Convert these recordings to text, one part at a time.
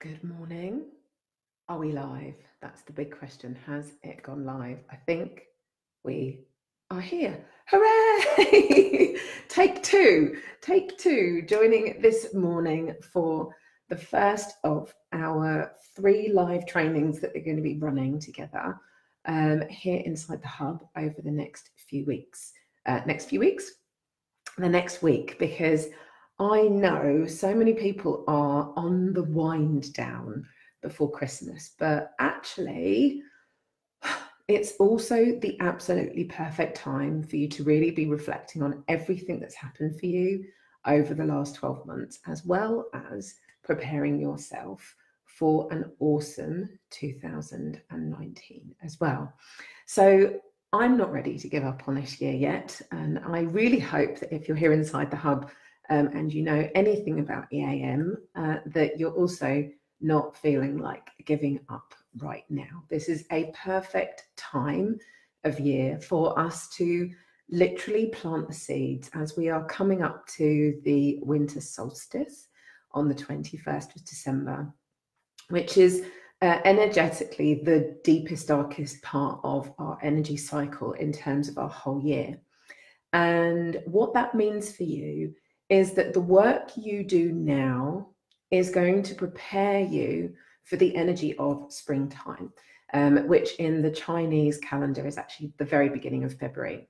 Good morning. Are we live? That's the big question. Has it gone live? I think we are here. Hooray! Take two, joining this morning for the first of our 3 live trainings that we're going to be running together here inside the hub over the next few weeks. The next week, because I know so many people are on the wind down before Christmas, but actually it's also the absolutely perfect time for you to really be reflecting on everything that's happened for you over the last 12 months, as well as preparing yourself for an awesome 2019 as well. So I'm not ready to give up on this year yet, and I really hope that if you're here inside the hub and you know anything about EAM, that you're also not feeling like giving up right now. This is a perfect time of year for us to literally plant the seeds as we are coming up to the winter solstice on the 21st of December, which is energetically the deepest, darkest part of our energy cycle in terms of our whole year. And what that means for you is that the work you do now is going to prepare you for the energy of springtime, which in the Chinese calendar is actually the very beginning of February.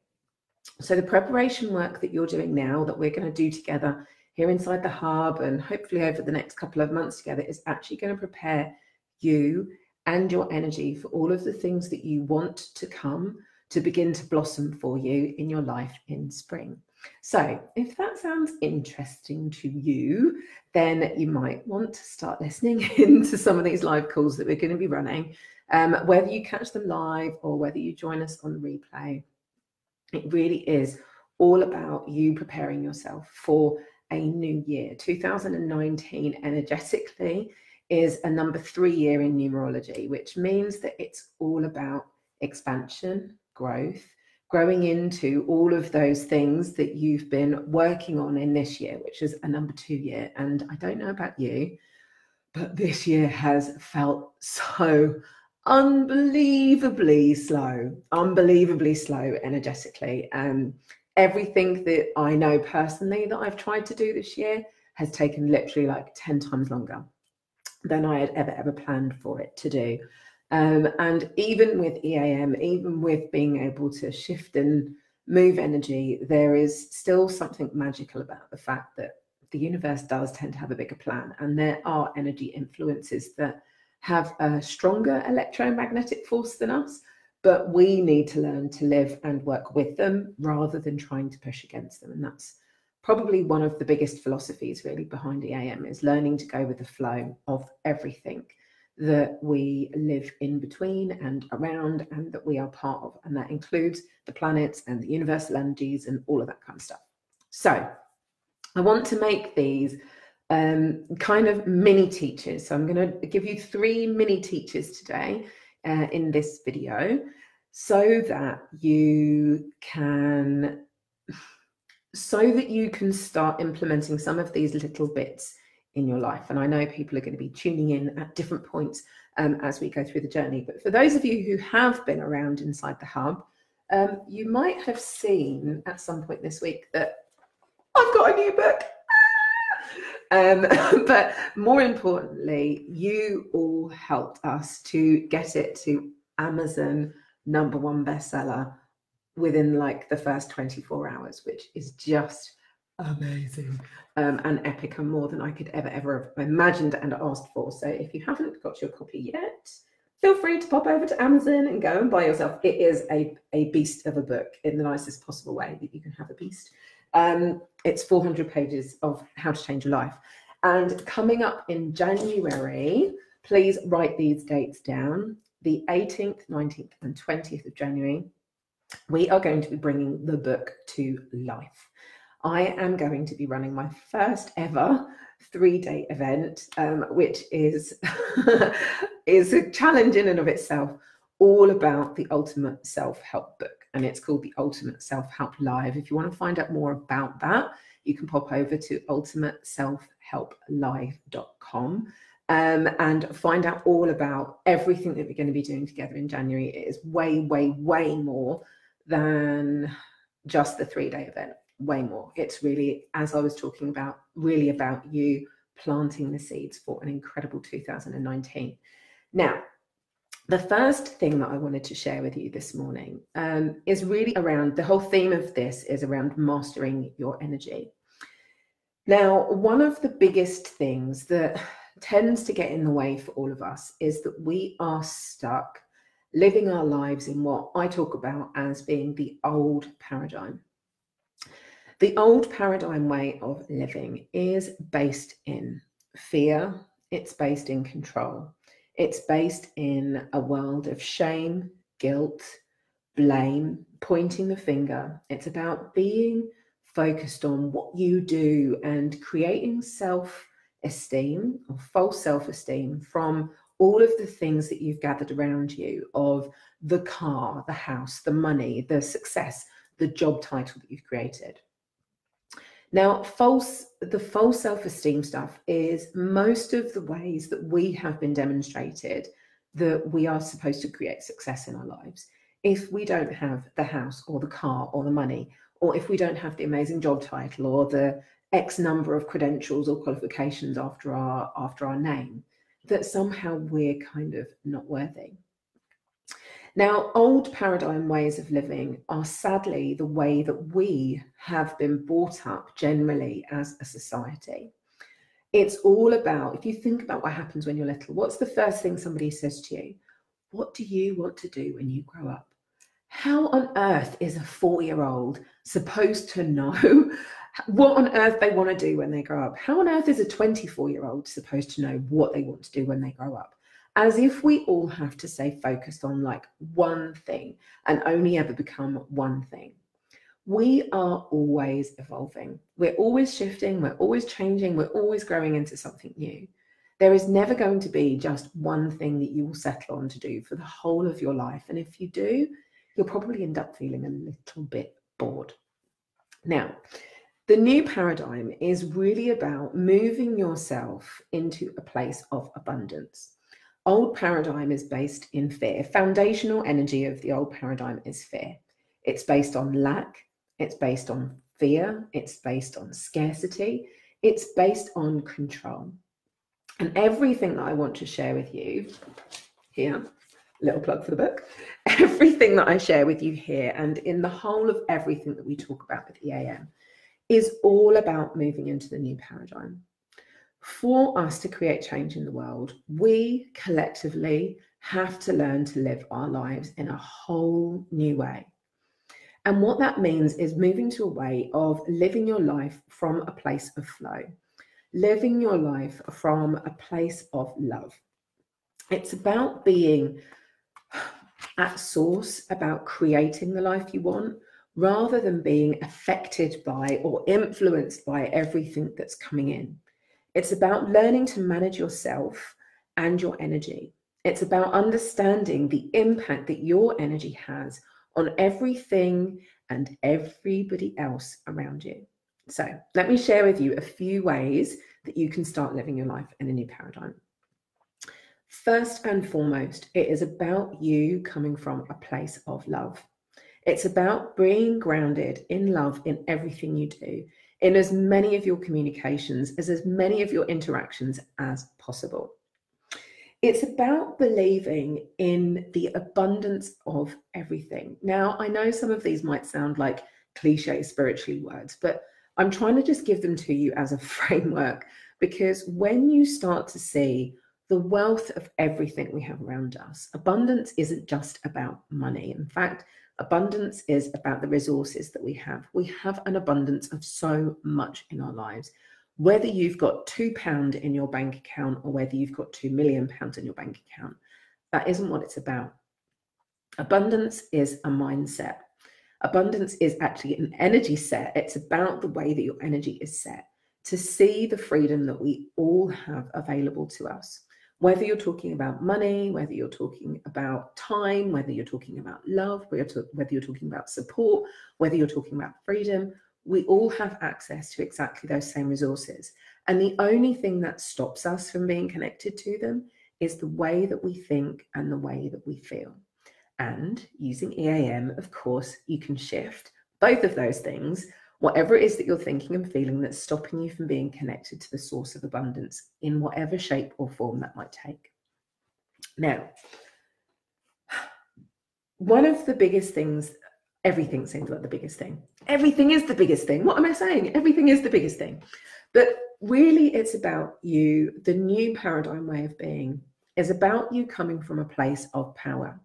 So the preparation work that you're doing now, that we're going to do together here inside the hub and hopefully over the next couple of months together, is actually going to prepare you and your energy for all of the things that you want to come to begin to blossom for you in your life in spring. So if that sounds interesting to you, then you might want to start listening into some of these live calls that we're going to be running, whether you catch them live or whether you join us on replay. It really is all about you preparing yourself for a new year. 2019 energetically is a number 3 year in numerology, which means that it's all about expansion, growth, growing into all of those things that you've been working on in this year, which is a number 2 year. And I don't know about you, but this year has felt so unbelievably slow energetically. Everything that I know personally that I've tried to do this year has taken literally like 10 times longer than I had ever planned for it to do. And even with EAM, even with being able to shift and move energy, there is still something magical about the fact that the universe does tend to have a bigger plan, and there are energy influences that have a stronger electromagnetic force than us, but we need to learn to live and work with them rather than trying to push against them. And that's probably one of the biggest philosophies really behind EAM, is learning to go with the flow of everything that we live in between and around and that we are part of. And that includes the planets and the universal energies and all of that kind of stuff. So I want to make these kind of mini teachers. So I'm going to give you 3 mini teachers today in this video, so that you can start implementing some of these little bits in your life. And I know people are going to be tuning in at different points as we go through the journey. But for those of you who have been around inside the hub, you might have seen at some point this week that I've got a new book. But more importantly, you all helped us to get it to Amazon #1 bestseller within like the first 24 hours, which is just amazing and epic, and more than I could ever have imagined and asked for. So if you haven't got your copy yet, feel free to pop over to Amazon and go and buy yourself. It is a beast of a book in the nicest possible way that you can have a beast. It's 400 pages of how to change your life. And coming up in January, please write these dates down, the 18th, 19th and 20th of January, we are going to be bringing the book to life. I am going to be running my first ever 3-day event, which is a challenge in and of itself, all about the ultimate self-help book. And it's called the Ultimate Self-Help Live. If you want to find out more about that, you can pop over to ultimateselfhelplive.com. and find out all about everything that we're going to be doing together in January. It is way, way, way more than just the 3-day event, way more. It's really, as I was talking about, really about you planting the seeds for an incredible 2019. Now, the first thing that I wanted to share with you this morning is really around, the whole theme of this is around mastering your energy. Now, one of the biggest things that tends to get in the way for all of us is that we are stuck living our lives in what I talk about as being the old paradigm. The old paradigm way of living is based in fear, it's based in control, it's based in a world of shame, guilt, blame, pointing the finger. It's about being focused on what you do and creating self-esteem or false self-esteem from all of the things that you've gathered around you, of the car, the house, the money, the success, the job title that you've created. Now, the false self-esteem stuff is most of the ways that we have been demonstrated that we are supposed to create success in our lives. If we don't have the house or the car or the money, or if we don't have the amazing job title or the X number of credentials or qualifications after our name, that somehow we're kind of not worthy. Now, old paradigm ways of living are sadly the way that we have been brought up generally as a society. It's all about, if you think about what happens when you're little, what's the first thing somebody says to you? What do you want to do when you grow up? How on earth is a 4-year-old supposed to know what on earth they want to do when they grow up? How on earth is a 24-year-old supposed to know what they want to do when they grow up? As if we all have to stay focused on like one thing and only ever become one thing. We are always evolving. We're always shifting. We're always changing. We're always growing into something new. There is never going to be just one thing that you will settle on to do for the whole of your life. And if you do, you'll probably end up feeling a little bit bored. Now, the new paradigm is really about moving yourself into a place of abundance. Old paradigm is based in fear. Foundational energy of the old paradigm is fear. It's based on lack. It's based on fear. It's based on scarcity. It's based on control. And everything that I want to share with you here, little plug for the book, everything that I share with you here and in the whole of everything that we talk about with EAM is all about moving into the new paradigm. For us to create change in the world, we collectively have to learn to live our lives in a whole new way. And what that means is moving to a way of living your life from a place of flow, living your life from a place of love. It's about being at source, about creating the life you want, rather than being affected by or influenced by everything that's coming in. It's about learning to manage yourself and your energy. It's about understanding the impact that your energy has on everything and everybody else around you. So let me share with you a few ways that you can start living your life in a new paradigm. First and foremost, it is about you coming from a place of love. It's about being grounded in love in everything you do, in as many of your communications, as many of your interactions as possible. It's about believing in the abundance of everything. Now, I know some of these might sound like cliche spiritual words, but I'm trying to just give them to you as a framework, because when you start to see the wealth of everything we have around us, abundance isn't just about money. In fact, abundance is about the resources that we have. We have an abundance of so much in our lives. Whether you've got £2 in your bank account or whether you've got £2 million in your bank account, that isn't what it's about. Abundance is a mindset. Abundance is actually an energy set. It's about the way that your energy is set to see the freedom that we all have available to us. Whether you're talking about money, whether you're talking about time, whether you're talking about love, whether you're talking about support, whether you're talking about freedom, we all have access to exactly those same resources. And the only thing that stops us from being connected to them is the way that we think and the way that we feel. And using EAM, of course, you can shift both of those things, whatever it is that you're thinking and feeling that's stopping you from being connected to the source of abundance in whatever shape or form that might take. Now, one of the biggest things, everything seems like the biggest thing. Everything is the biggest thing. What am I saying? Everything is the biggest thing. But really, it's about you. The new paradigm way of being is about you coming from a place of power,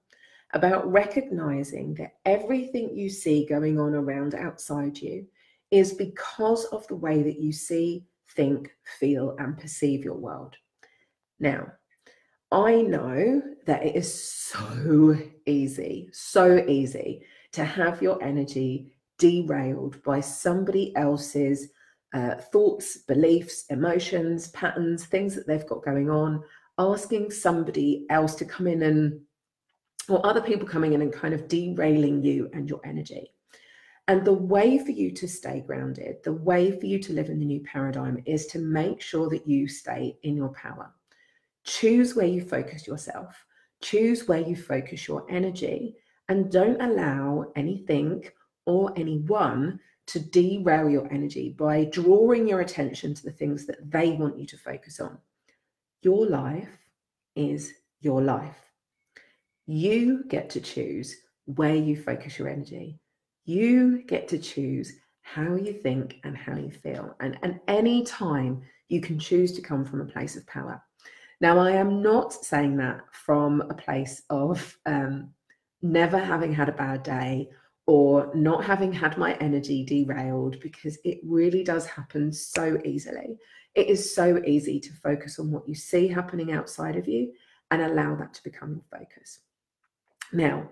about recognizing that everything you see going on around outside you is because of the way that you see, think, feel, and perceive your world. Now, I know that it is so easy to have your energy derailed by somebody else's thoughts, beliefs, emotions, patterns, things that they've got going on, asking somebody else to come in or other people coming in and kind of derailing you and your energy. And the way for you to stay grounded, the way for you to live in the new paradigm is to make sure that you stay in your power. Choose where you focus yourself, choose where you focus your energy, and don't allow anything or anyone to derail your energy by drawing your attention to the things that they want you to focus on. Your life is your life. You get to choose where you focus your energy. You get to choose how you think and how you feel. And any time you can choose to come from a place of power. Now, I am not saying that from a place of never having had a bad day or not having had my energy derailed, because it really does happen so easily. It is so easy to focus on what you see happening outside of you and allow that to become your focus. Now,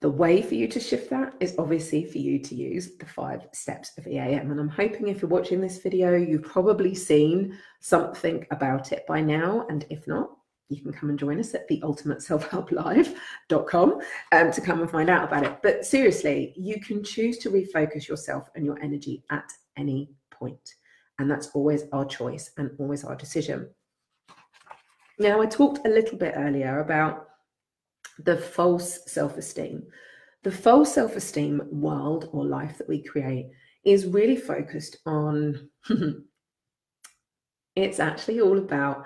the way for you to shift that is obviously for you to use the 5 steps of EAM. And I'm hoping if you're watching this video, you've probably seen something about it by now. And if not, you can come and join us at theultimateselfhelplive.com to come and find out about it. But seriously, you can choose to refocus yourself and your energy at any point. And that's always our choice and always our decision. Now, I talked a little bit earlier about the false self-esteem. The false self-esteem world or life that we create is really focused on, it's actually all about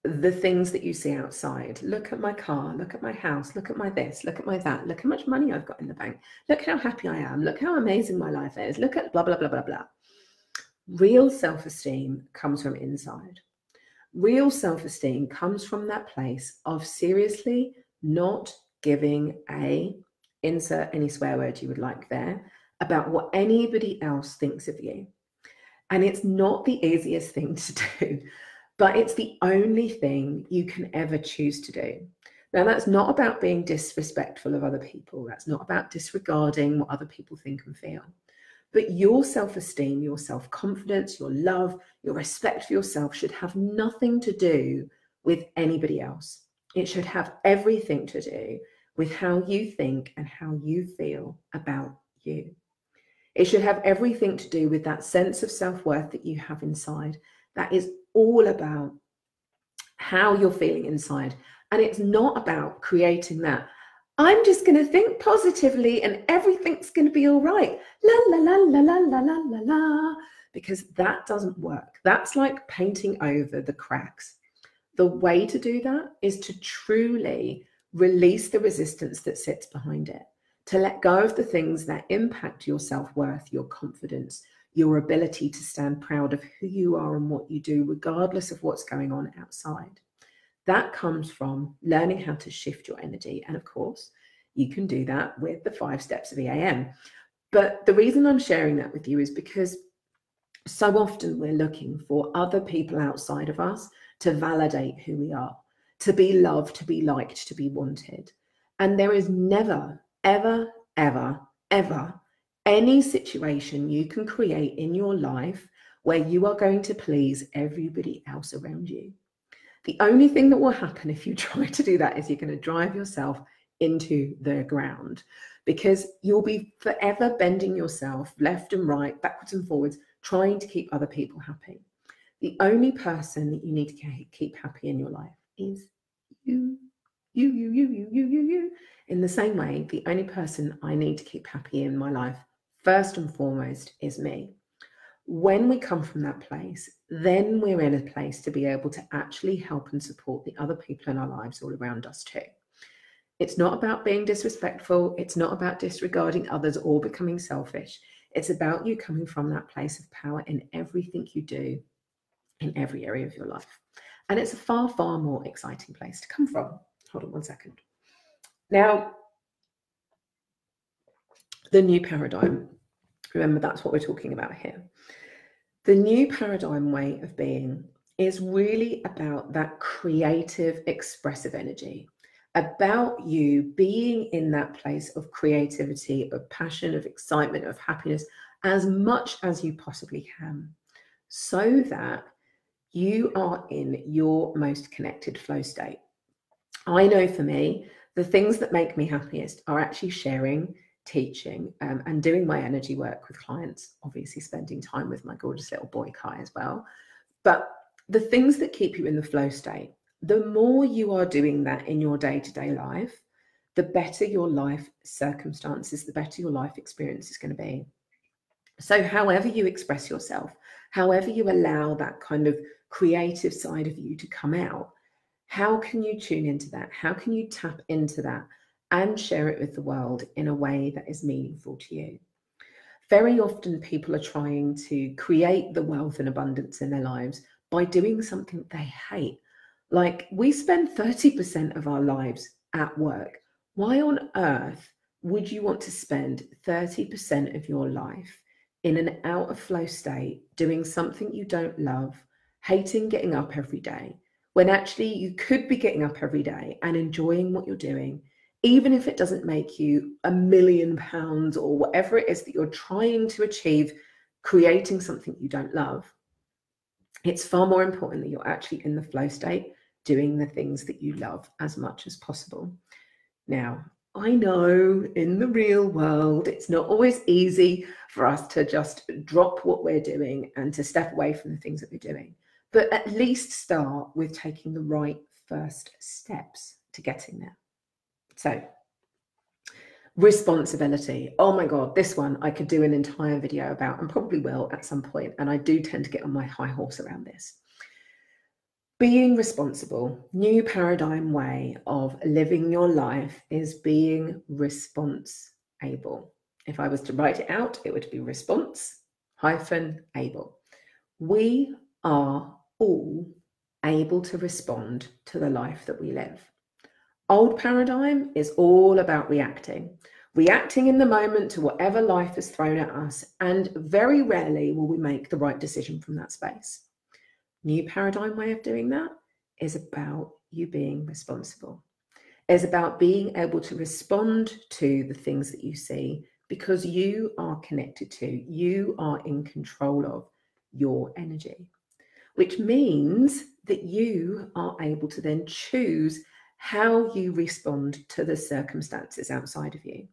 the things that you see outside. Look at my car, look at my house, look at my this, look at my that, look how much money I've got in the bank, look how happy I am, look how amazing my life is, look at blah, blah, blah, blah, blah. Real self-esteem comes from inside. Real self-esteem comes from that place of seriously not giving a, insert any swear word you would like there, about what anybody else thinks of you. And it's not the easiest thing to do, but it's the only thing you can ever choose to do. Now, that's not about being disrespectful of other people. That's not about disregarding what other people think and feel. But your self-esteem, your self-confidence, your love, your respect for yourself should have nothing to do with anybody else. It should have everything to do with how you think and how you feel about you. It should have everything to do with that sense of self-worth that you have inside. That is all about how you're feeling inside. And it's not about creating that, I'm just going to think positively and everything's going to be all right. La, la, la, la, la, la, la, la, la. Because that doesn't work. That's like painting over the cracks. The way to do that is to truly release the resistance that sits behind it, to let go of the things that impact your self-worth, your confidence, your ability to stand proud of who you are and what you do, regardless of what's going on outside. That comes from learning how to shift your energy. And of course, you can do that with the 5 steps of EAM. But the reason I'm sharing that with you is because so often we're looking for other people outside of us to validate who we are, to be loved, to be liked, to be wanted. And there is never, ever, ever, ever any situation you can create in your life where you are going to please everybody else around you. The only thing that will happen if you try to do that is you're going to drive yourself into the ground, because you'll be forever bending yourself left and right, backwards and forwards, trying to keep other people happy. The only person that you need to keep happy in your life is you. You. In the same way, the only person I need to keep happy in my life, first and foremost, is me. When we come from that place, then we're in a place to be able to actually help and support the other people in our lives all around us too. It's not about being disrespectful. It's not about disregarding others or becoming selfish. It's about you coming from that place of power in everything you do, in every area of your life. And it's a far, far more exciting place to come from. Hold on one second. Now, the new paradigm. Remember, that's what we're talking about here. The new paradigm way of being is really about that creative, expressive energy, about you being in that place of creativity, of passion, of excitement, of happiness, as much as you possibly can, so that you are in your most connected flow state. I know for me, the things that make me happiest are actually sharing, teaching, and doing my energy work with clients, obviously spending time with my gorgeous little boy Kai as well. But the things that keep you in the flow state, the more you are doing that in your day-to-day life, the better your life circumstances, the better your life experience is going to be. So however you express yourself, however you allow that kind of creative side of you to come out, how can you tune into that? How can you tap into that and share it with the world in a way that is meaningful to you? Very often people are trying to create the wealth and abundance in their lives by doing something they hate. Like, we spend 30% of our lives at work. Why on earth would you want to spend 30% of your life in an out of flow state, doing something you don't love, hating getting up every day, when actually you could be getting up every day and enjoying what you're doing, even if it doesn't make you £1 million or whatever it is that you're trying to achieve, creating something you don't love? It's far more important that you're actually in the flow state, doing the things that you love as much as possible. Now, I know in the real world, it's not always easy for us to just drop what we're doing and to step away from the things that we're doing. But at least start with taking the right first steps to getting there. So, responsibility. Oh my God, this one I could do an entire video about, and probably will at some point. And I do tend to get on my high horse around this. Being responsible, new paradigm way of living your life is being response-able. If I was to write it out, it would be response-able. We are all able to respond to the life that we live. Old paradigm is all about reacting in the moment to whatever life has thrown at us, and very rarely will we make the right decision from that space. New paradigm way of doing that is about you being responsible. It's about being able to respond to the things that you see because you are connected to, you are in control of your energy, which means that you are able to then choose how you respond to the circumstances outside of you.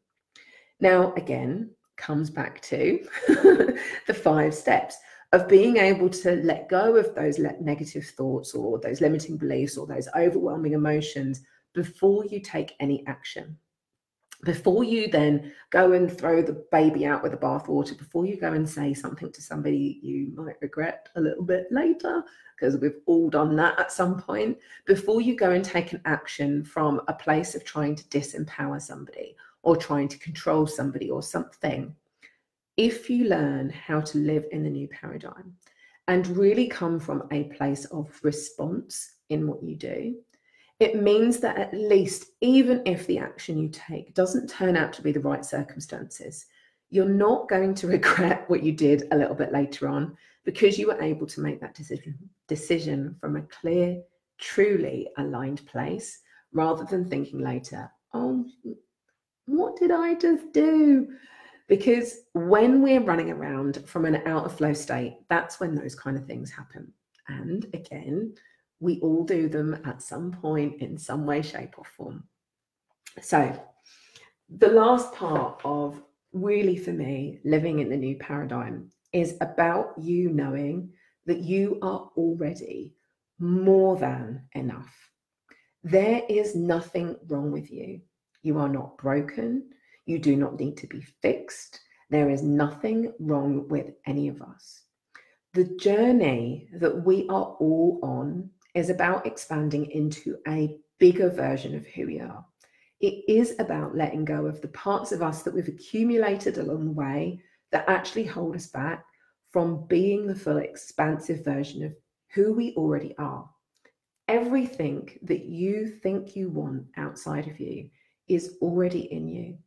Now, again, comes back to the 5 steps of being able to let go of those negative thoughts or those limiting beliefs or those overwhelming emotions before you take any action. Before you then go and throw the baby out with the bathwater, before you go and say something to somebody you might regret a little bit later, because we've all done that at some point, before you go and take an action from a place of trying to disempower somebody or trying to control somebody or something, if you learn how to live in the new paradigm and really come from a place of response in what you do, it means that at least, even if the action you take doesn't turn out to be the right circumstances, you're not going to regret what you did a little bit later on, because you were able to make that decision from a clear, truly aligned place, rather than thinking later, oh, what did I just do? Because when we're running around from an out of flow state, that's when those kind of things happen. And again, we all do them at some point in some way, shape or form. So the last part of really, for me, living in the new paradigm is about you knowing that you are already more than enough. There is nothing wrong with you. You are not broken. You do not need to be fixed. There is nothing wrong with any of us. The journey that we are all on is about expanding into a bigger version of who we are. It is about letting go of the parts of us that we've accumulated along the way that actually hold us back from being the full expansive version of who we already are. Everything that you think you want outside of you is already in you.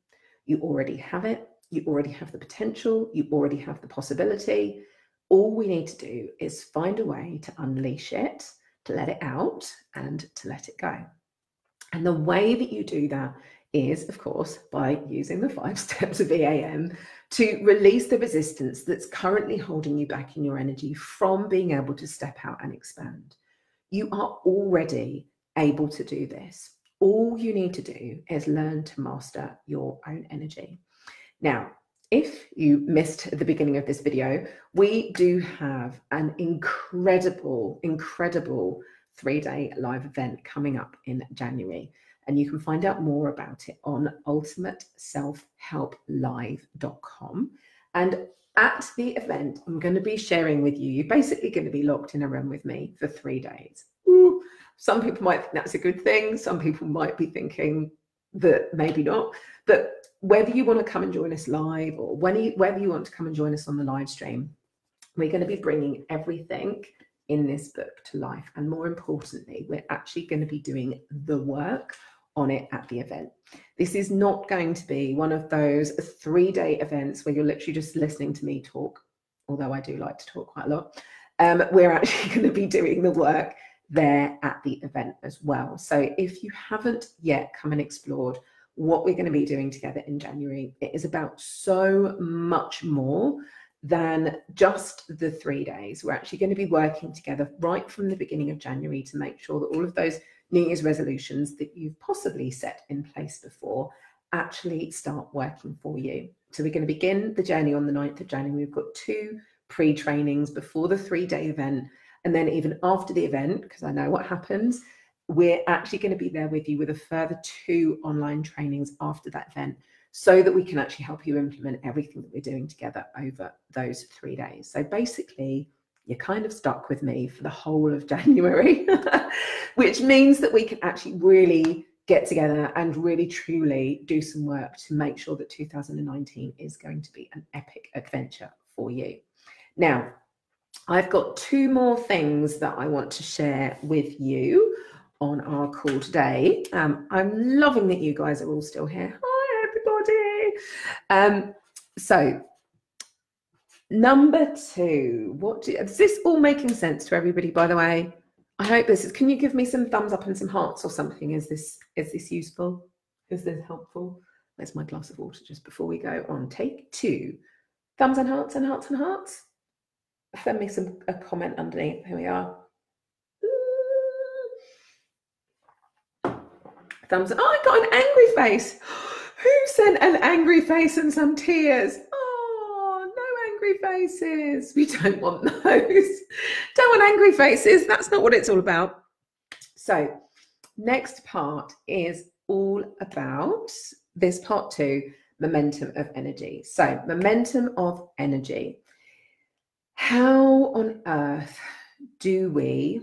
You already have it. You already have the potential. You already have the possibility. All we need to do is find a way to unleash it, to let it out, and to let it go. And the way that you do that is, of course, by using the 5 steps of EAM to release the resistance that's currently holding you back in your energy from being able to step out and expand. You are already able to do this. All you need to do is learn to master your own energy. Now, if you missed the beginning of this video, we do have an incredible 3-day live event coming up in January. And you can find out more about it on ultimateselfhelplive.com. And at the event, I'm going to be sharing with you, you're basically going to be locked in a room with me for 3 days. Ooh, some people might think that's a good thing. Some people might be thinking that maybe not. But whether you want to come and join us live or whether you want to come and join us on the live stream, we're going to be bringing everything in this book to life. And more importantly, we're actually going to be doing the work on it at the event. This is not going to be one of those 3-day events where you're literally just listening to me talk, although I do like to talk quite a lot. We're actually going to be doing the work there at the event as well. So if you haven't yet come and explored what we're going to be doing together in January, it is about so much more than just the 3 days. We're actually going to be working together right from the beginning of January to make sure that all of those New Year's resolutions that you've possibly set in place before actually start working for you. So we're going to begin the journey on the 9th of January. We've got 2 pre-trainings before the 3-day event. And then even after the event, because I know what happens, we're actually going to be there with you with a further 2 online trainings after that event, so that we can actually help you implement everything that we're doing together over those 3 days. So basically, you're kind of stuck with me for the whole of January, which means that we can actually really get together and really truly do some work to make sure that 2019 is going to be an epic adventure for you. Now, I've got 2 more things that I want to share with you on our call today. I'm loving that you guys are all still here. Hi, everybody. So number 2, is this all making sense to everybody, by the way? I hope this is, can you give me some thumbs up and some hearts or something? Is this useful? Is this helpful? There's my glass of water just before we go on. Take 2. Thumbs and hearts and hearts and hearts. Send me a comment underneath. Here we are. Thumbs up. Oh, I got an angry face. Who sent an angry face and some tears? Oh, no angry faces. We don't want those. Don't want angry faces. That's not what it's all about. So next part is all about this part 2, momentum of energy. So momentum of energy. How on earth do we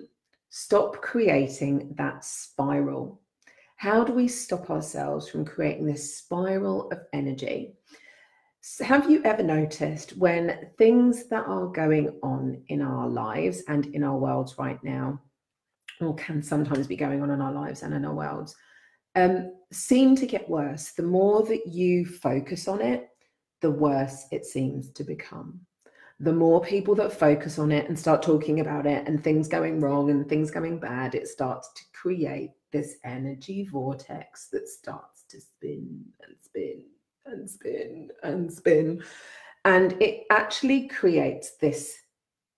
stop creating that spiral? How do we stop ourselves from creating this spiral of energy? So have you ever noticed when things that are going on in our lives and in our worlds right now, or can sometimes be going on in our lives and in our worlds, seem to get worse? The more that you focus on it, the worse it seems to become. The more people that focus on it and start talking about it and things going wrong and things going bad, it starts to create this energy vortex that starts to spin and spin and spin and spin. And it actually creates this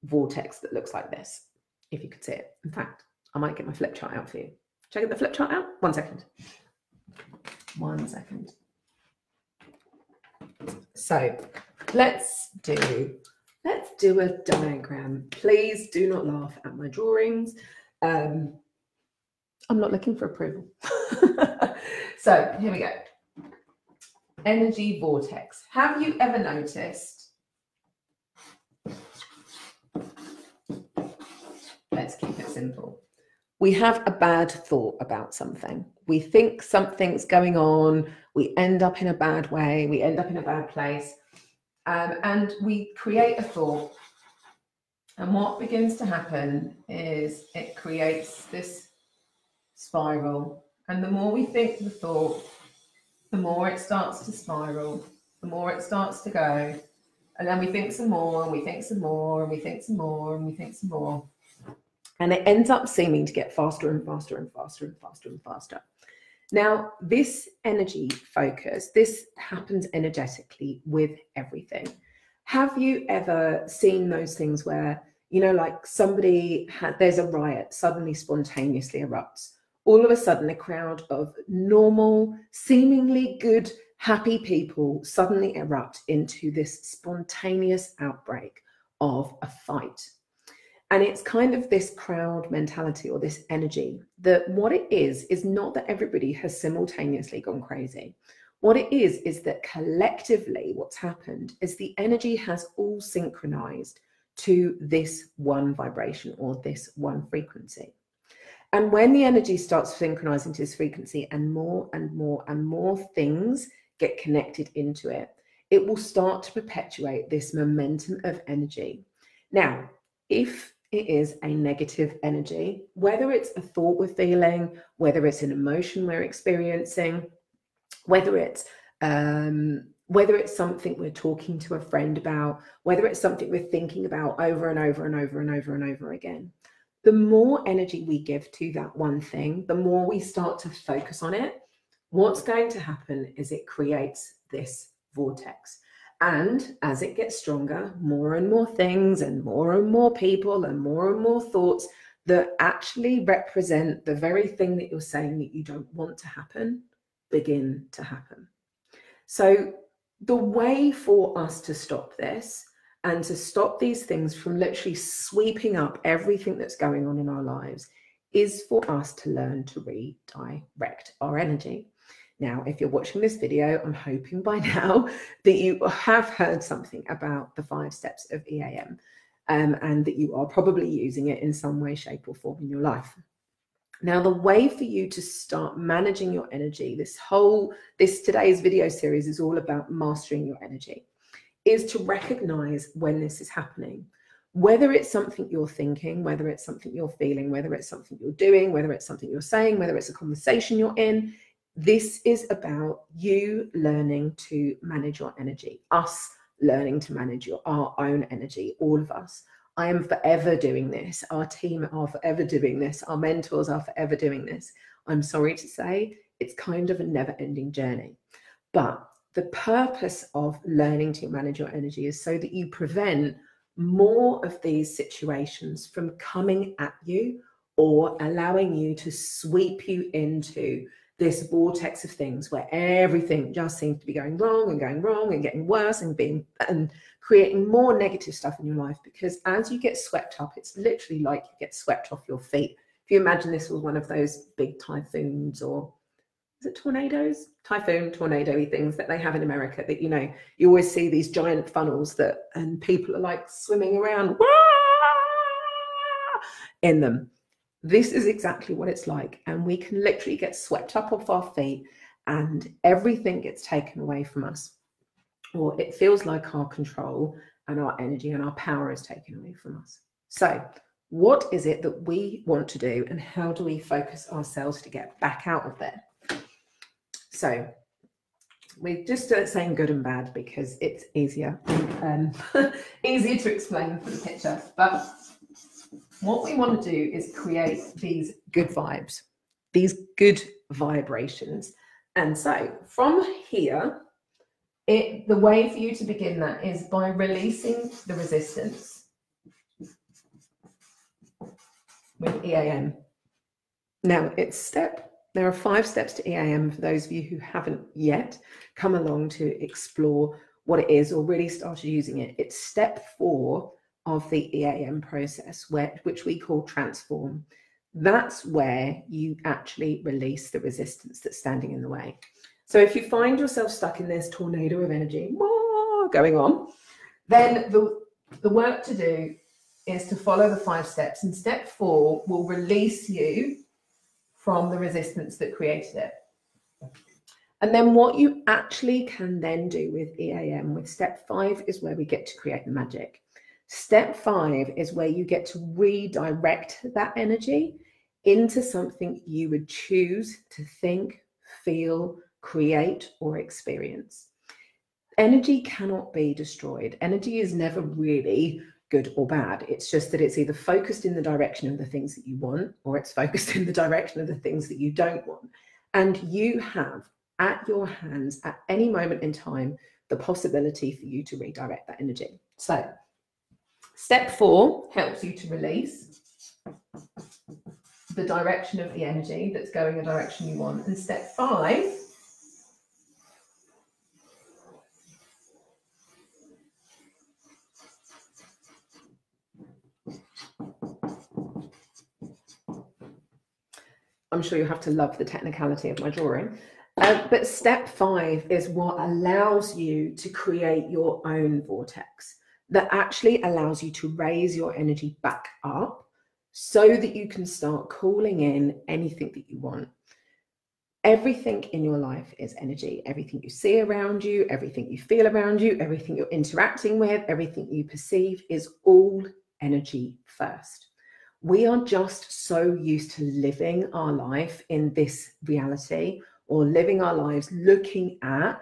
vortex that looks like this, if you could see it. In fact, I might get my flip chart out for you. Should I get the flip chart out? 1 second. 1 second. So let's do Let's do a diagram. Please do not laugh at my drawings. I'm not looking for approval. So here we go. Energy vortex. Have you ever noticed? Let's keep it simple. We have a bad thought about something. We think something's going on. We end up in a bad way. We end up in a bad place. And we create a thought. And what begins to happen is it creates this spiral. And the more we think the thought, the more it starts to spiral, the more it starts to go. And then we think some more, and we think some more, and we think some more, and we think some more. And it ends up seeming to get faster and faster and faster and faster and faster. Now, this energy focus, this happens energetically with everything. Have you ever seen those things where, you know, like there's a riot, suddenly spontaneously erupts. All of a sudden, a crowd of normal, seemingly good, happy people suddenly erupt into this spontaneous outbreak of a fight. And it's kind of this crowd mentality or this energy that what it is not that everybody has simultaneously gone crazy. What it is that collectively what's happened is the energy has all synchronized to this one vibration or this one frequency. And when the energy starts synchronizing to this frequency and more and more and more things get connected into it, it will start to perpetuate this momentum of energy. Now, if it is a negative energy, whether it's a thought we're feeling, whether it's an emotion we're experiencing, whether it's something we're talking to a friend about, whether it's something we're thinking about over and over and over and over and over again, the more energy we give to that one thing, the more we start to focus on it, what's going to happen is it creates this vortex. And as it gets stronger, more and more things and more people and more thoughts that actually represent the very thing that you're saying that you don't want to happen begin to happen. So the way for us to stop this and to stop these things from literally sweeping up everything that's going on in our lives is for us to learn to redirect our energy. Now, if you're watching this video, I'm hoping by now that you have heard something about the 5 steps of EAM and that you are probably using it in some way, shape or form in your life. Now, the way for you to start managing your energy, today's video series is all about mastering your energy, is to recognize when this is happening. Whether it's something you're thinking, whether it's something you're feeling, whether it's something you're doing, whether it's something you're saying, whether it's a conversation you're in, this is about you learning to manage your energy, us learning to manage our own energy, all of us. I am forever doing this. Our team are forever doing this. Our mentors are forever doing this. I'm sorry to say, it's kind of a never-ending journey. But the purpose of learning to manage your energy is so that you prevent more of these situations from coming at you or allowing you to sweep you into this vortex of things where everything just seems to be going wrong and getting worse and creating more negative stuff in your life. Because as you get swept up, it's literally like you get swept off your feet. If you imagine this was one of those big typhoons, or is it tornadoes? Typhoon, tornado-y things that they have in America that, you know, you always see these giant funnels and people are like swimming around in them. This is exactly what it's like. And we can literally get swept up off our feet and everything gets taken away from us. Or it feels like our control and our energy and our power is taken away from us. So what is it that we want to do and how do we focus ourselves to get back out of there? So we're just saying good and bad because it's easier to explain for the picture. But what we want to do is create these good vibes, these good vibrations. And so from here, the way for you to begin that is by releasing the resistance with EAM. Now there are 5 steps to EAM for those of you who haven't yet come along to explore what it is or really started using it, it's step 4 of the EAM process, which we call transform. That's where you actually release the resistance that's standing in the way. So if you find yourself stuck in this tornado of energy going on, then the work to do is to follow the 5 steps, and step 4 will release you from the resistance that created it. And then what you actually can then do with EAM, with step 5, is where we get to create the magic. Step 5 is where you get to redirect that energy into something you would choose to think, feel, create, or experience. Energy cannot be destroyed. Energy is never really good or bad. It's just that it's either focused in the direction of the things that you want, or it's focused in the direction of the things that you don't want. And you have at your hands at any moment in time the possibility for you to redirect that energy. So step 4 helps you to release the direction of the energy that's going the direction you want. And step 5 I'm sure you have to love the technicality of my drawing. But step 5 is what allows you to create your own vortex that actually allows you to raise your energy back up so that you can start calling in anything that you want. Everything in your life is energy. Everything you see around you, everything you feel around you, everything you're interacting with, everything you perceive is all energy first. We are just so used to living our life in this reality, or living our lives looking at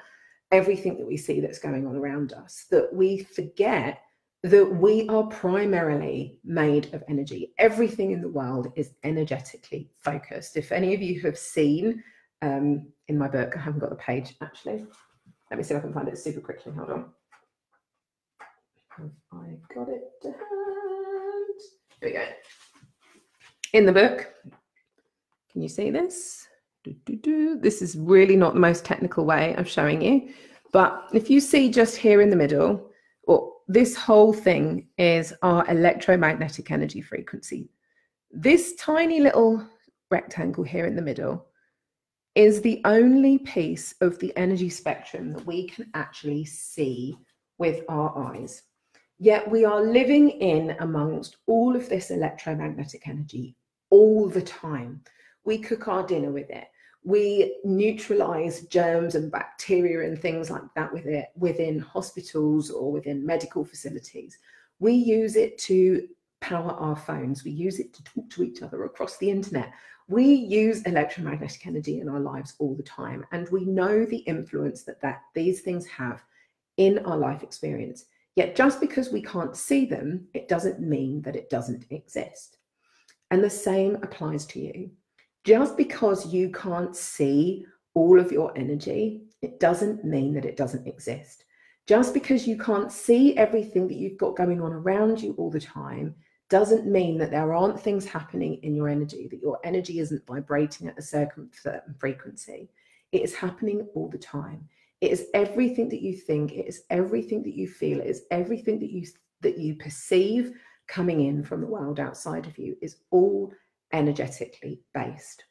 everything that we see that's going on around us, that we forget that we are primarily made of energy. Everything in the world is energetically focused. If any of you have seen in my book, I haven't got the page actually. Let me see if I can find it super quickly. Hold on. Have I got it to hand? Here we go. In the book, can you see this? This is really not the most technical way of showing you, but if you see just here in the middle, or this whole thing is our electromagnetic energy frequency. This tiny little rectangle here in the middle is the only piece of the energy spectrum that we can actually see with our eyes. Yet we are living in amongst all of this electromagnetic energy all the time. We cook our dinner with it. We neutralize germs and bacteria and things like that with it within hospitals or within medical facilities. We use it to power our phones. We use it to talk to each other across the internet. We use electromagnetic energy in our lives all the time, and we know the influence that these things have in our life experience. Yet just because we can't see them, it doesn't mean that it doesn't exist. And the same applies to you. Just because you can't see all of your energy, it doesn't mean that it doesn't exist. Just because you can't see everything that you've got going on around you all the time, doesn't mean that there aren't things happening in your energy, that your energy isn't vibrating at a certain frequency. It is happening all the time. It is everything that you think, it is everything that you feel, it is everything that you perceive coming in from the world outside of you is all energetically based.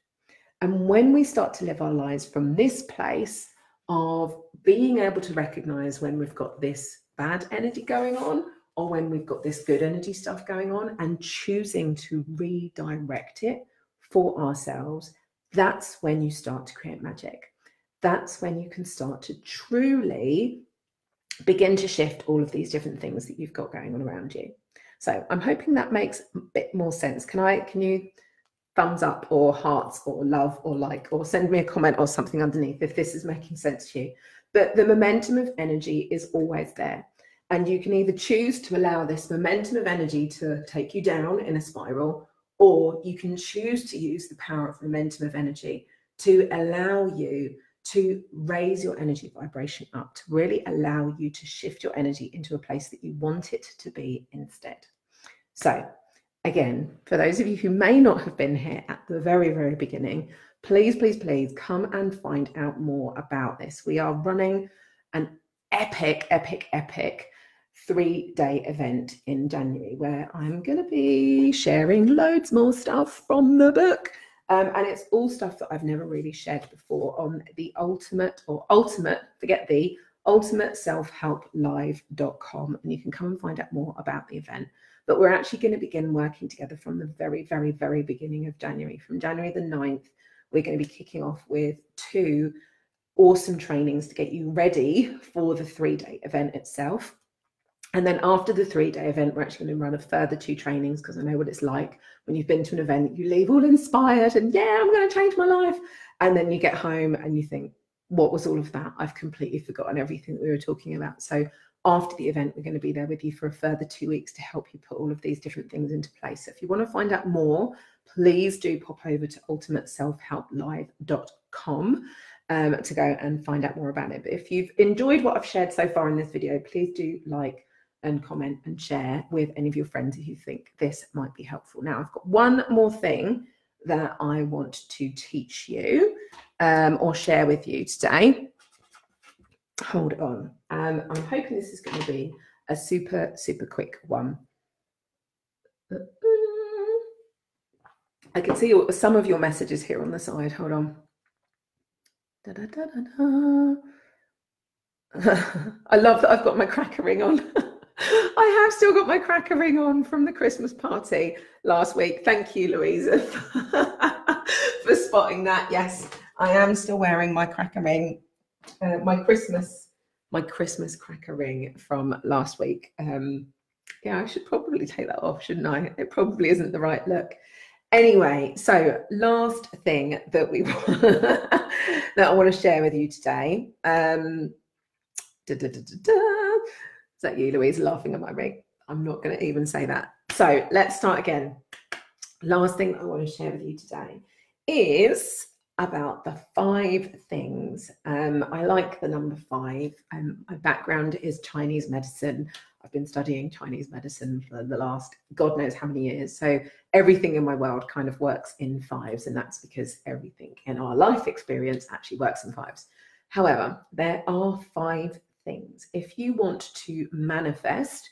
And when we start to live our lives from this place of being able to recognize when we've got this bad energy going on or when we've got this good energy stuff going on and choosing to redirect it for ourselves, that's when you start to create magic. That's when you can start to truly begin to shift all of these different things that you've got going on around you. So I'm hoping that makes a bit more sense. Can you thumbs up or hearts or love or like, or send me a comment or something underneath if this is making sense to you. But the momentum of energy is always there. And you can either choose to allow this momentum of energy to take you down in a spiral, or you can choose to use the power of momentum of energy to allow you to raise your energy vibration up, to really allow you to shift your energy into a place that you want it to be instead. So again, for those of you who may not have been here at the very, very beginning, please, please, please come and find out more about this. We are running an epic, epic, epic 3-day event in January where I'm going to be sharing loads more stuff from the book. And it's all stuff that I've never really shared before on the ultimateselfhelplive.com. And you can come and find out more about the event. But we're actually going to begin working together from the very, very, very beginning of January. From January the 9th, we're going to be kicking off with 2 awesome trainings to get you ready for the 3-day event itself. And then after the 3-day event, we're actually going to run a further 2 trainings, because I know what it's like when you've been to an event, you leave all inspired and yeah, I'm going to change my life. And then you get home and you think, what was all of that? I've completely forgotten everything that we were talking about. So after the event, we're going to be there with you for a further 2 weeks to help you put all of these different things into place. So if you want to find out more, please do pop over to ultimateselfhelplive.com to go and find out more about it. But if you've enjoyed what I've shared so far in this video, please do like and comment and share with any of your friends if you think this might be helpful. Now, I've got one more thing that I want to teach you or share with you today. Hold on. I'm hoping this is going to be a super, super quick one. I can see some of your messages here on the side. Hold on. Da, da, da, da, da. I love that I've got my cracker ring on. I have still got my cracker ring on from the Christmas party last week. Thank you, Louisa, for spotting that. Yes, I am still wearing my cracker ring, my Christmas cracker ring from last week. Yeah, I should probably take that off, shouldn't I? It probably isn't the right look. Anyway, so last thing that we that I want to share with you today. Is that you, Louise, laughing at my ring? I'm not going to even say that. So let's start again. Last thing I want to share with you today is about the 5 things. I like the number 5. My background is Chinese medicine. I've been studying Chinese medicine for the last God knows how many years. So everything in my world kind of works in 5s, and that's because everything in our life experience actually works in 5s. However, there are 5 things. If you want to manifest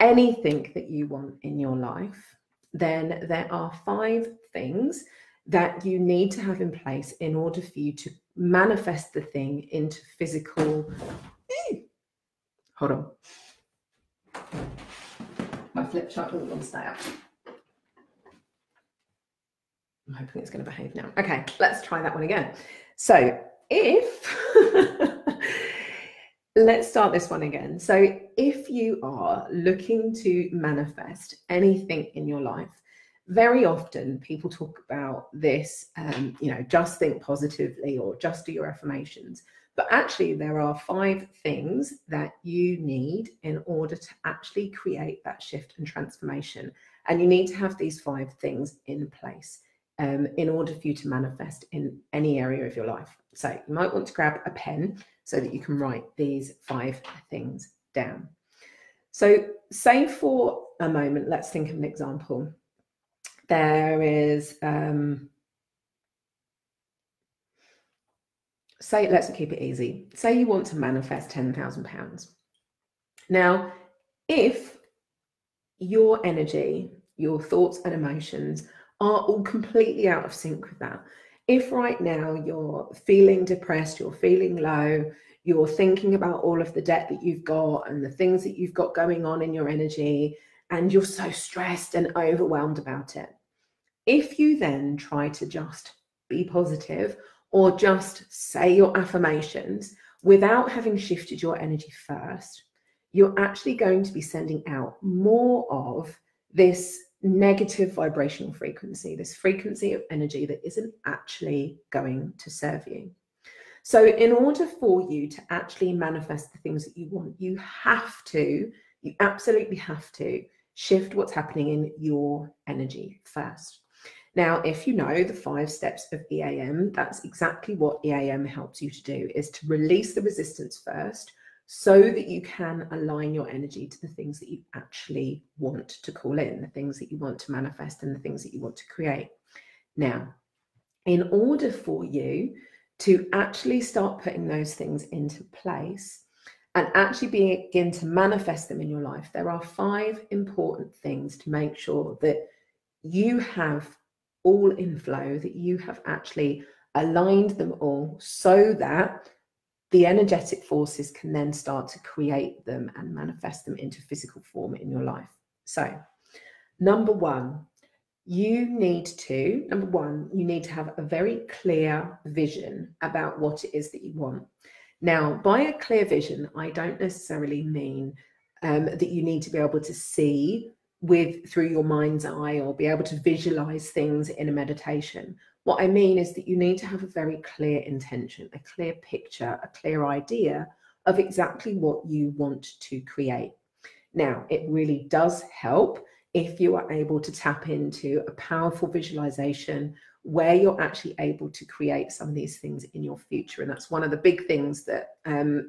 anything that you want in your life, then there are 5 things that you need to have in place in order for you to manifest the thing into physical. Hold on. My flip chart doesn't want to stay up. I'm hoping it's going to behave now. Okay, let's try that one again. So let's start this one again. So if you are looking to manifest anything in your life, very often people talk about this, just think positively or just do your affirmations. But actually, there are 5 things that you need in order to actually create that shift and transformation. And you need to have these 5 things in place in order for you to manifest in any area of your life. So you might want to grab a pen so that you can write these 5 things down. So say for a moment, let's think of an example. There is, let's keep it easy. Say you want to manifest £10,000. Now, if your energy, your thoughts and emotions are all completely out of sync with that, if right now you're feeling depressed, you're feeling low, you're thinking about all of the debt that you've got and the things that you've got going on in your energy, and you're so stressed and overwhelmed about it, if you then try to just be positive or just say your affirmations without having shifted your energy first, you're actually going to be sending out more of this negative vibrational frequency, this frequency of energy that isn't actually going to serve you. So in order for you to actually manifest the things that you want, you absolutely have to shift what's happening in your energy first. Now, if you know the 5 steps of EAM, that's exactly what EAM helps you to do, is to release the resistance first so that you can align your energy to the things that you actually want to call in, the things that you want to manifest and the things that you want to create. Now, in order for you to actually start putting those things into place, and actually begin to manifest them in your life, there are 5 important things to make sure that you have all in flow, that you have actually aligned them all so that the energetic forces can then start to create them and manifest them into physical form in your life. So, number one, you need to have a very clear vision about what it is that you want. Now, by a clear vision, I don't necessarily mean that you need to be able to see through your mind's eye or be able to visualize things in a meditation. What I mean is that you need to have a very clear intention, a clear picture, a clear idea of exactly what you want to create. Now, it really does help if you are able to tap into a powerful visualization where you're actually able to create some of these things in your future. And that's one of the big things that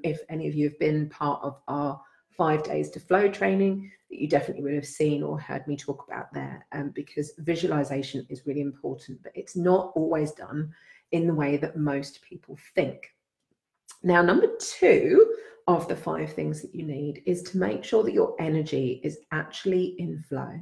if any of you have been part of our 5 days to flow training, that you definitely would have seen or heard me talk about there, because visualization is really important, but it's not always done in the way that most people think. Now, number 2 of the 5 things that you need is to make sure that your energy is actually in flow,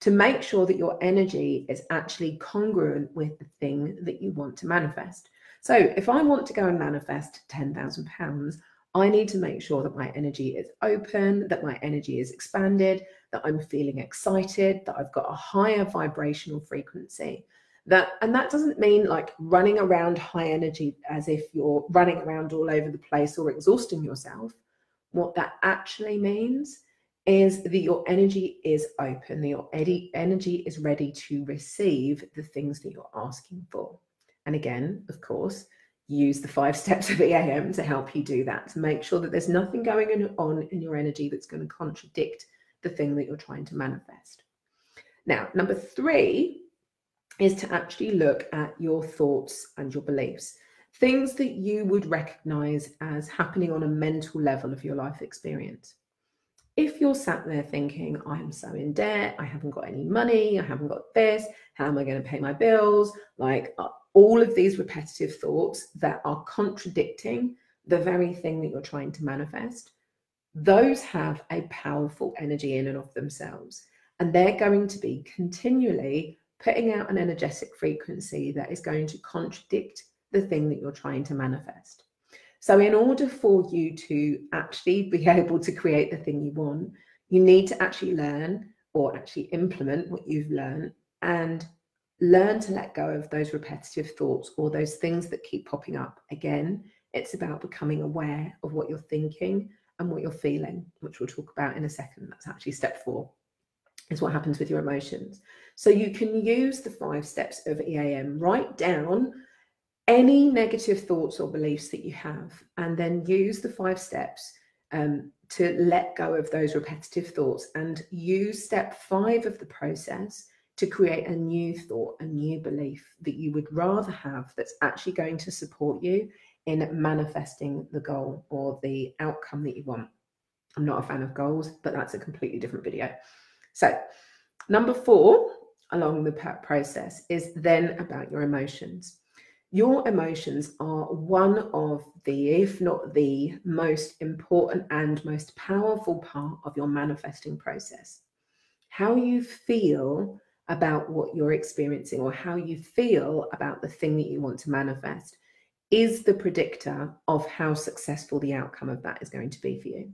to make sure that your energy is actually congruent with the thing that you want to manifest. So if I want to go and manifest £10,000, I need to make sure that my energy is open, that my energy is expanded, that I'm feeling excited, that I've got a higher vibrational frequency. And that doesn't mean like running around high energy as if you're running around all over the place or exhausting yourself. What that actually means is that your energy is open, that your energy is ready to receive the things that you're asking for. And again, of course, use the 5 steps of EAM to help you do that, to make sure that there's nothing going on in your energy that's going to contradict the thing that you're trying to manifest. Now, number 3 is to actually look at your thoughts and your beliefs, things that you would recognize as happening on a mental level of your life experience. If you're sat there thinking, I'm so in debt, I haven't got any money, I haven't got this, how am I going to pay my bills? Like all of these repetitive thoughts that are contradicting the very thing that you're trying to manifest, those have a powerful energy in and of themselves. And they're going to be continually putting out an energetic frequency that is going to contradict the thing that you're trying to manifest. So in order for you to actually be able to create the thing you want, you need to actually learn or actually implement what you've learned and learn to let go of those repetitive thoughts or those things that keep popping up. Again, it's about becoming aware of what you're thinking and what you're feeling, which we'll talk about in a second. That's actually step 4, is what happens with your emotions. So you can use the 5 steps of EAM, write down any negative thoughts or beliefs that you have, and then use the 5 steps to let go of those repetitive thoughts and use step 5 of the process to create a new thought, a new belief that you would rather have that's actually going to support you in manifesting the goal or the outcome that you want. I'm not a fan of goals, but that's a completely different video. So number 4 along the process is then about your emotions. Your emotions are one of the, if not the most important and most powerful part of your manifesting process. How you feel about what you're experiencing or how you feel about the thing that you want to manifest is the predictor of how successful the outcome of that is going to be for you.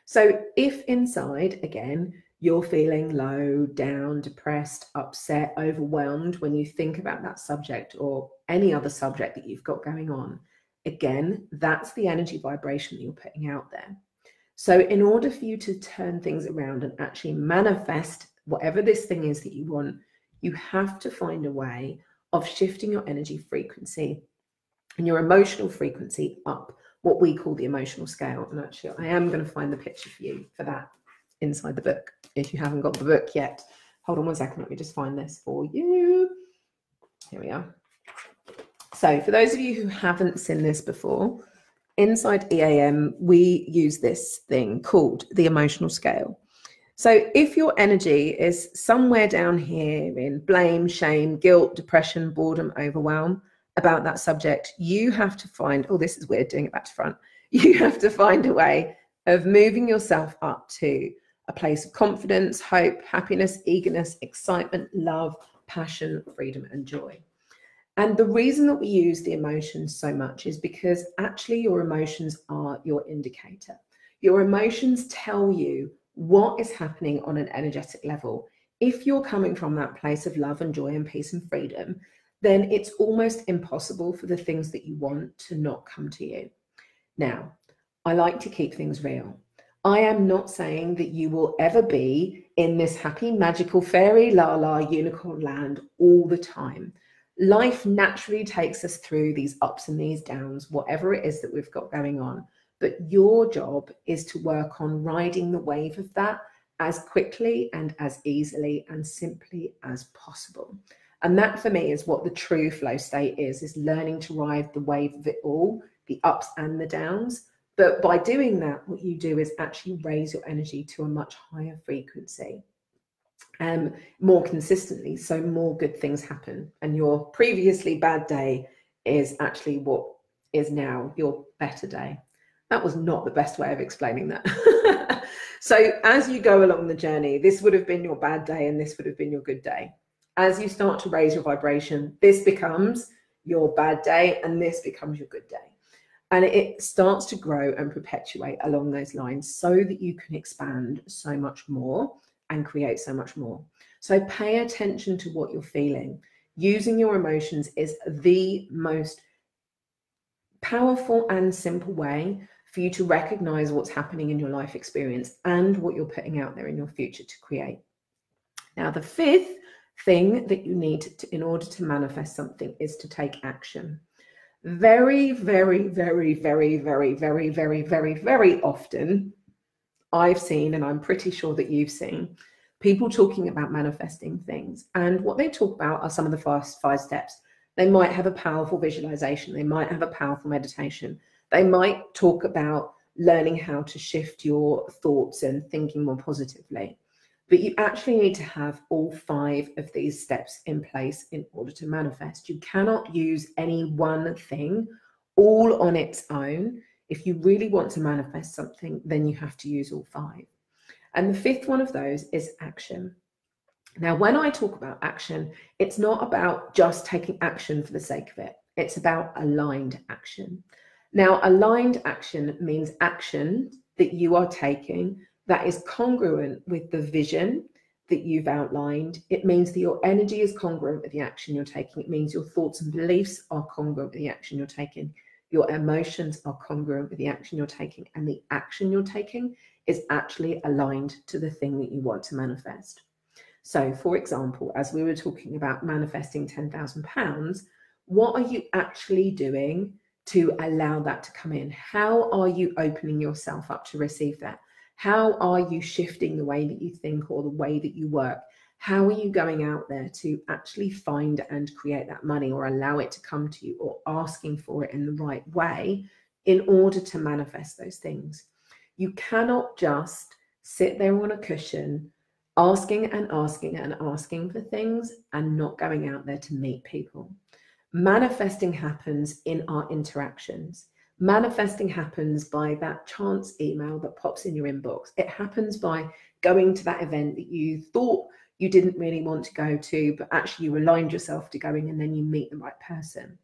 So if inside, again, you're feeling low, down, depressed, upset, overwhelmed when you think about that subject or any other subject that you've got going on, again, that's the energy vibration that you're putting out there. So in order for you to turn things around and actually manifest whatever this thing is that you want, you have to find a way of shifting your energy frequency and your emotional frequency up, what we call the emotional scale. And actually, I am going to find the picture for you for that inside the book, if you haven't got the book yet. Hold on one second, let me just find this for you. Here we are. So for those of you who haven't seen this before, inside EAM, we use this thing called the emotional scale. So if your energy is somewhere down here in blame, shame, guilt, depression, boredom, overwhelm about that subject, you have to find, oh, this is weird doing it back to front. You have to find a way of moving yourself up to a place of confidence, hope, happiness, eagerness, excitement, love, passion, freedom, and joy. And the reason that we use the emotions so much is because actually your emotions are your indicator. Your emotions tell you what is happening on an energetic level. If you're coming from that place of love and joy and peace and freedom, then it's almost impossible for the things that you want to not come to you. Now, I like to keep things real. I am not saying that you will ever be in this happy, magical, fairy, la-la, unicorn land all the time. Life naturally takes us through these ups and these downs, whatever it is that we've got going on. But your job is to work on riding the wave of that as quickly and as easily and simply as possible. And that for me is what the true flow state is learning to ride the wave of it all, the ups and the downs. But by doing that, what you do is actually raise your energy to a much higher frequency, more consistently, so more good things happen. And your previously bad day is actually what is now your better day. That was not the best way of explaining that. So as you go along the journey, this would have been your bad day and this would have been your good day. As you start to raise your vibration, this becomes your bad day and this becomes your good day. And it starts to grow and perpetuate along those lines so that you can expand so much more and create so much more. So pay attention to what you're feeling. Using your emotions is the most powerful and simple way for you to recognize what's happening in your life experience and what you're putting out there in your future to create. Now, the fifth thing that you need to, in order to manifest something, is to take action. Very, very, very, very, very, very, very, very, very often I've seen, and I'm pretty sure that you've seen, people talking about manifesting things. And what they talk about are some of the first 5 steps. They might have a powerful visualization. They might have a powerful meditation. They might talk about learning how to shift your thoughts and thinking more positively. But you actually need to have all 5 of these steps in place in order to manifest. You cannot use any one thing all on its own. If you really want to manifest something, then you have to use all 5. And the 5th one of those is action. Now, when I talk about action, it's not about just taking action for the sake of it. It's about aligned action. Now, aligned action means action that you are taking that is congruent with the vision that you've outlined. It means that your energy is congruent with the action you're taking. It means your thoughts and beliefs are congruent with the action you're taking. Your emotions are congruent with the action you're taking. And the action you're taking is actually aligned to the thing that you want to manifest. So, for example, as we were talking about manifesting £10,000, what are you actually doing to allow that to come in? How are you opening yourself up to receive that? How are you shifting the way that you think or the way that you work? How are you going out there to actually find and create that money or allow it to come to you or asking for it in the right way in order to manifest those things? You cannot just sit there on a cushion asking and asking and asking for things and not going out there to meet people. Manifesting happens in our interactions. Manifesting happens by that chance email that pops in your inbox. It happens by going to that event that you thought you didn't really want to go to, but actually you aligned yourself to going and then you meet the right person.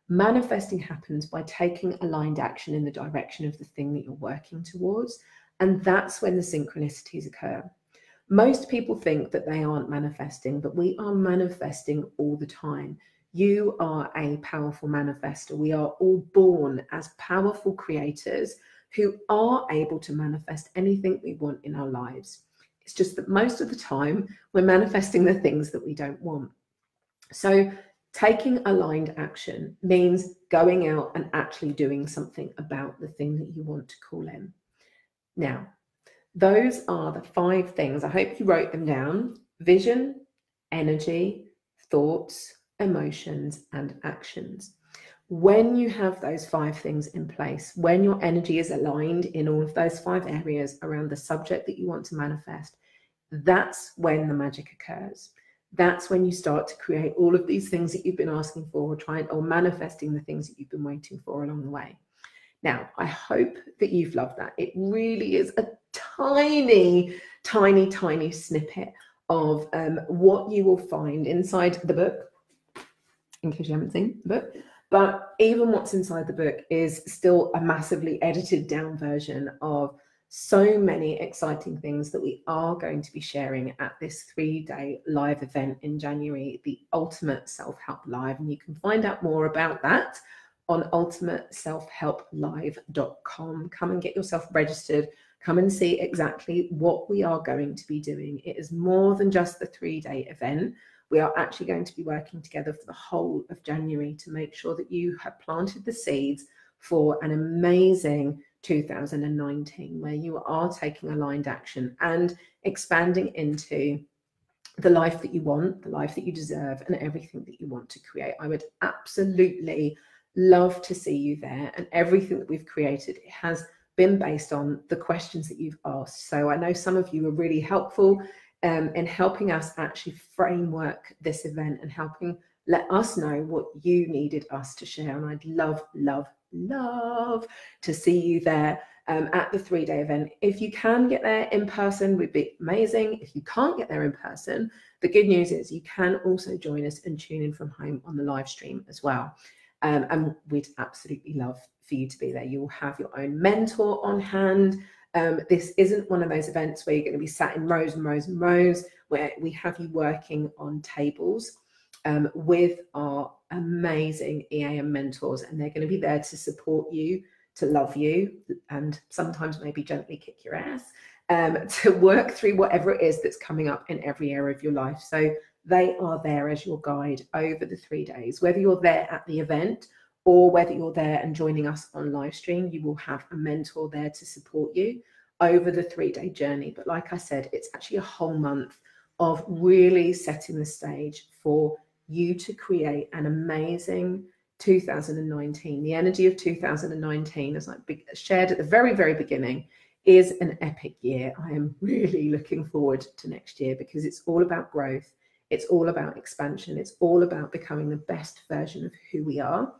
Manifesting happens by taking aligned action in the direction of the thing that you're working towards. And that's when the synchronicities occur. Most people think that they aren't manifesting, but we are manifesting all the time. You are a powerful manifester. We are all born as powerful creators who are able to manifest anything we want in our lives. It's just that most of the time we're manifesting the things that we don't want. So taking aligned action means going out and actually doing something about the thing that you want to call in. Now, those are the 5 things. I hope you wrote them down: vision, energy, thoughts, emotions, and actions. When you have those 5 things in place, when your energy is aligned in all of those 5 areas around the subject that you want to manifest, that's when the magic occurs. That's when you start to create all of these things that you've been asking for, or manifesting the things that you've been waiting for along the way. Now, I hope that you've loved that. It really is a tiny, tiny, tiny snippet of what you will find inside the book, in case you haven't seen the book. But even what's inside the book is still a massively edited down version of so many exciting things that we are going to be sharing at this 3-day live event in January, the Ultimate Self-Help Live. And you can find out more about that on ultimateselfhelplive.com. Come and get yourself registered. Come and see exactly what we are going to be doing. It is more than just the 3-day event. We are actually going to be working together for the whole of January to make sure that you have planted the seeds for an amazing 2019, where you are taking aligned action and expanding into the life that you want, the life that you deserve, and everything that you want to create. I would absolutely love to see you there. And everything that we've created has been based on the questions that you've asked. So I know some of you are really helpful in helping us actually framework this event and helping let us know what you needed us to share. And I'd love, love, love to see you there at the 3-day event. If you can get there in person, would be amazing. If you can't get there in person, the good news is you can also join us and tune in from home on the live stream as well. And we'd absolutely love for you to be there. You will have your own mentor on hand. This isn't one of those events where you're going to be sat in rows and rows and rows, where we have you working on tables with our amazing EAM mentors, and they're going to be there to support you, to love you, and sometimes maybe gently kick your ass, to work through whatever it is that's coming up in every area of your life. So they are there as your guide over the 3 days. Whether you're there at the event or whether you're there and joining us on live stream, you will have a mentor there to support you over the 3-day journey. But like I said, it's actually a whole month of really setting the stage for you to create an amazing 2019. The energy of 2019, as I shared at the very, very beginning, is an epic year. I am really looking forward to next year because it's all about growth. It's all about expansion. It's all about becoming the best version of who we are,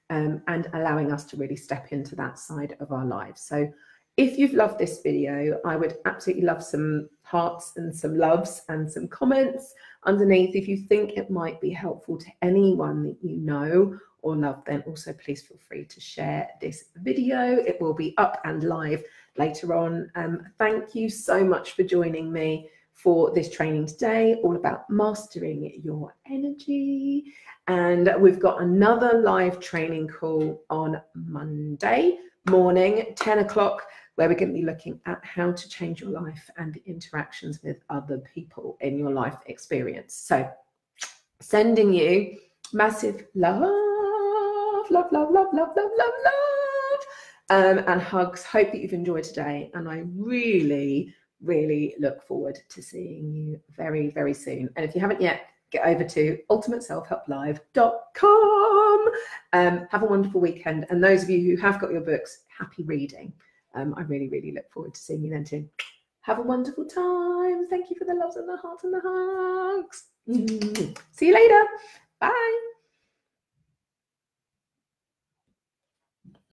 and allowing us to really step into that side of our lives. So if you've loved this video, I would absolutely love some hearts and some loves and some comments underneath. If you think it might be helpful to anyone that you know or love, then also please feel free to share this video. It will be up and live later on. Thank you so much for joining me for this training today, all about mastering your energy. And we've got another live training call on Monday morning, 10 o'clock, where we're going to be looking at how to change your life and the interactions with other people in your life experience. So sending you massive love, love, love, love, love, love, love, love, and hugs. Hope that you've enjoyed today. And I really, really look forward to seeing you very, very soon. And if you haven't yet, get over to ultimateselfhelplive.com. Have a wonderful weekend. And those of you who have got your books, happy reading. I really, really look forward to seeing you then too. Have a wonderful time. Thank you for the loves and the hearts and the hugs. See you later. Bye.